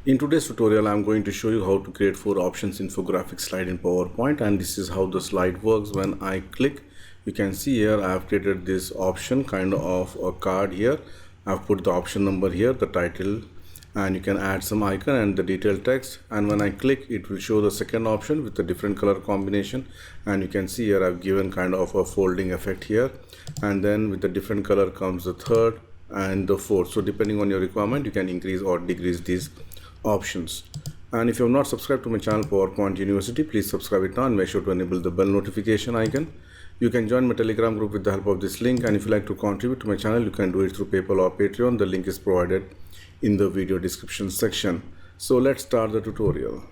In today's tutorial, I'm going to show you how to create 4 options infographic slide in PowerPoint, and this is how the slide works. When I click, you can see here I have created this option kind of a card here. I've put the option number here, the title, and you can add some icon and the detailed text. And when I click, it will show the second option with a different color combination, and you can see here I've given kind of a folding effect here, and then with the different color comes the third and the fourth. So depending on your requirement, you can increase or decrease these options. And if you have not subscribed to my channel PowerPoint University, please subscribe it now and make sure to enable the bell notification icon. You can join my Telegram group with the help of this link, and if you like to contribute to my channel, you can do it through PayPal or Patreon. The link is provided in the video description section. So let's start the tutorial.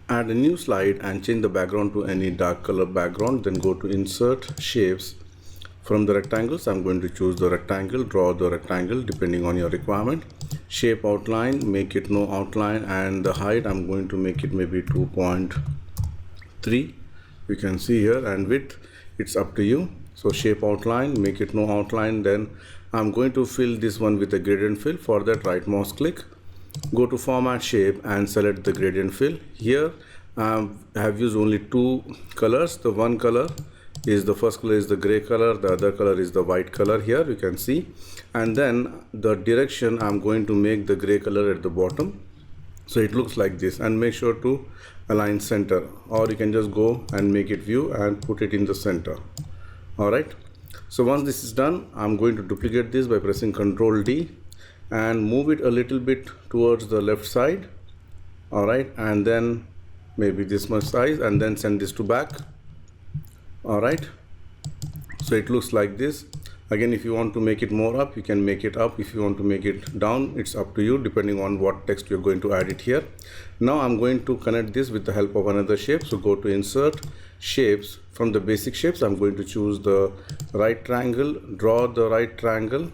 Add a new slide and change the background to any dark color background. Then go to Insert, Shapes. From the rectangles, I'm going to choose the rectangle, draw the rectangle depending on your requirement. Shape outline, make it no outline, and the height I'm going to make it maybe 2.3. you can see here, and width it's up to you. So shape outline, make it no outline. Then I'm going to fill this one with a gradient fill. For that, right mouse click, go to format shape and select the gradient fill. Here I have used only 2 colors. The one color is the first color is the gray color, the other color is the white color here, you can see. And then the direction, I'm going to make the gray color at the bottom, so it looks like this, and make sure to align center, or you can just go and make it view and put it in the center. Alright, so once this is done, I'm going to duplicate this by pressing Ctrl D and move it a little bit towards the left side. Alright, and then maybe this much size, and then send this to back. Alright, so it looks like this. Again, if you want to make it more up, you can make it up. If you want to make it down, it's up to you depending on what text you're going to add it here. Now I'm going to connect this with the help of another shape. So go to Insert, Shapes. From the basic shapes, I'm going to choose the right triangle, draw the right triangle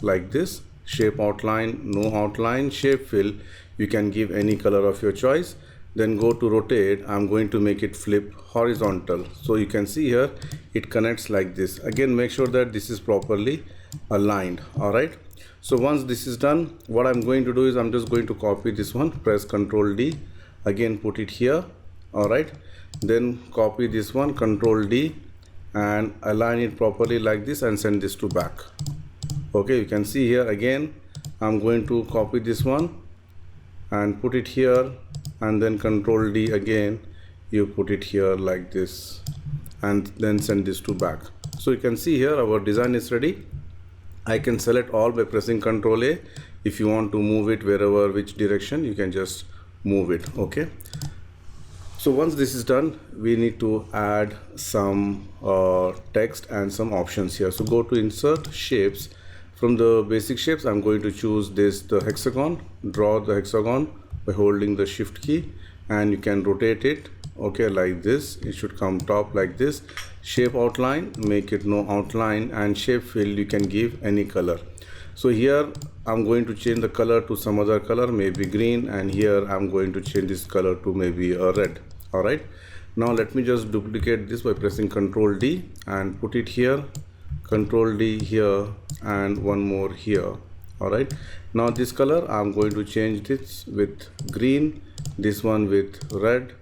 like this. Shape outline, no outline. Shape fill, you can give any color of your choice. Then go to rotate, I'm going to make it flip horizontal. So you can see here it connects like this. Again, make sure that this is properly aligned. Alright, so once this is done, what I'm going to do is I'm just going to copy this one, press Ctrl D, again put it here. Alright, then copy this one, Ctrl D, and align it properly like this and send this to back. Okay, you can see here again I'm going to copy this one and put it here, and then Ctrl D again, you put it here like this, and then send this to back. So you can see here our design is ready. I can select all by pressing Ctrl A. If you want to move it wherever, which direction, you can just move it. Okay, so once this is done, we need to add some text and some options here. So go to Insert, Shapes. From the basic shapes, I'm going to choose this, the hexagon. Draw the hexagon by holding the Shift key, and you can rotate it, okay, like this. It should come top like this. Shape outline, make it no outline, and shape fill, you can give any color. So here I'm going to change the color to some other color, maybe green, and here I'm going to change this color to maybe a red. Alright, now let me just duplicate this by pressing Ctrl D and put it here, Ctrl D here, and one more here. Alright, now this color I'm going to change this with green, this one with red,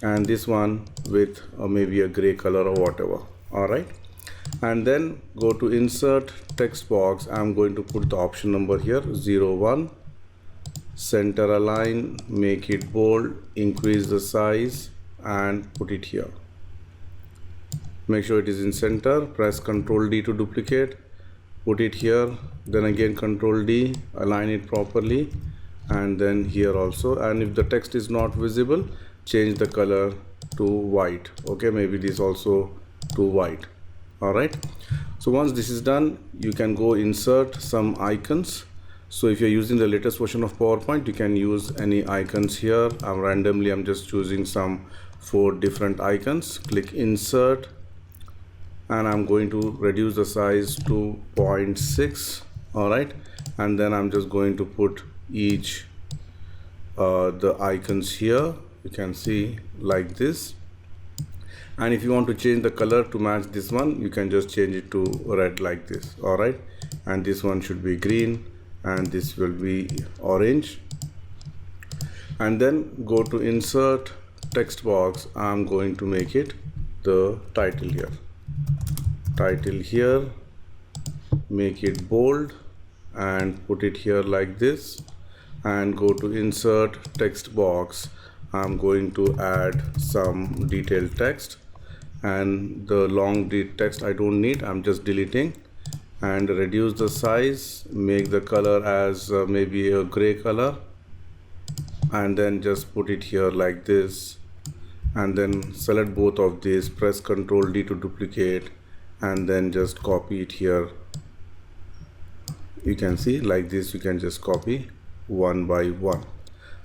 and this one with maybe a gray color or whatever. Alright, and then go to Insert, Text Box. I'm going to put the option number here, 01, center align, make it bold, increase the size, and put it here. Make sure it is in center. Press Ctrl D to duplicate, put it here, then again Ctrl D, align it properly, and then here also. And if the text is not visible, change the color to white. Okay, maybe this also to white. Alright, so once this is done, you can go insert some icons. So if you're using the latest version of PowerPoint, you can use any icons here. I'm just choosing some 4 different icons. Click Insert, and I'm going to reduce the size to 0.6. Alright, and then I'm just going to put each the icons here, you can see like this. And if you want to change the color to match this one, you can just change it to red like this. Alright, and this one should be green, and this will be orange. and then go to insert text box. I'm going to make it the title here, make it bold and put it here like this, and go to insert text box. I'm going to add some detailed text, and the long text I don't need, I'm just deleting, and reduce the size, make the color as maybe a gray color, and then just put it here like this, and then select both of these, press Ctrl D to duplicate, and then just copy it here. You can see like this, you can just copy one by one.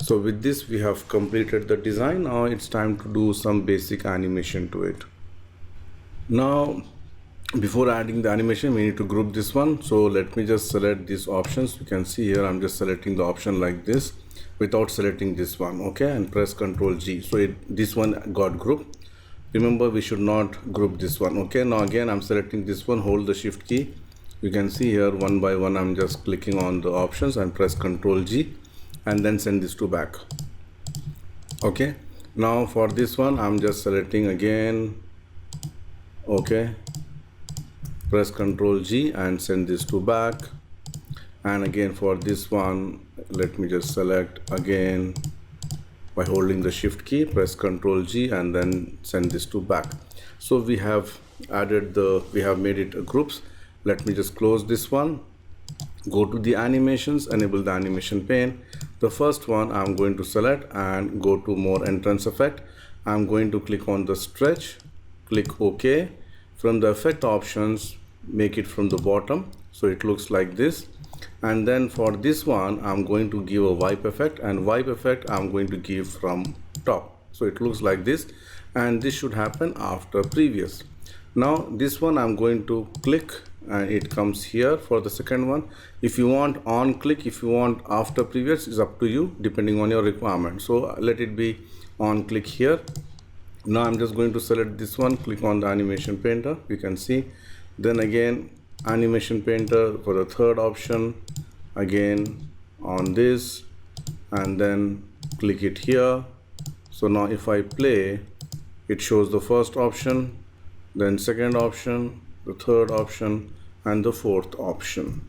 So with this we have completed the design. Now it's time to do some basic animation to it. Now before adding the animation, we need to group this one. So let me just select these options. You can see here I'm just selecting the option like this without selecting this one, okay, and press Ctrl G. So this one got grouped. Remember, we should not group this one, okay. Now again I'm selecting this one, hold the shift key. You can see here one by one I'm just clicking on the options and press Ctrl G, and then send this to back. Okay, now for this one I'm just selecting again, okay, press Ctrl G and send this to back. And again for this one, let me just select again by holding the shift key, press Ctrl G and then send this to back. So we have added we have made it groups. Let me just close this one, go to the animations, enable the animation pane. The first one I'm going to select and go to more entrance effect. I'm going to click on the stretch, click OK. From the effect options, make it from the bottom so it looks like this. And then for this one I'm going to give a wipe effect, and wipe effect I'm going to give from top so it looks like this, and this should happen after previous. Now this one I'm going to click and it comes here for the second one. If you want on click, if you want after previous, is up to you depending on your requirement. So let it be on click here. Now I'm just going to select this one, click on the animation painter, you can see, then again animation painter for the third option, again on this, and then click it here. So now if I play, it shows the first option, then second option, the third option, and the fourth option.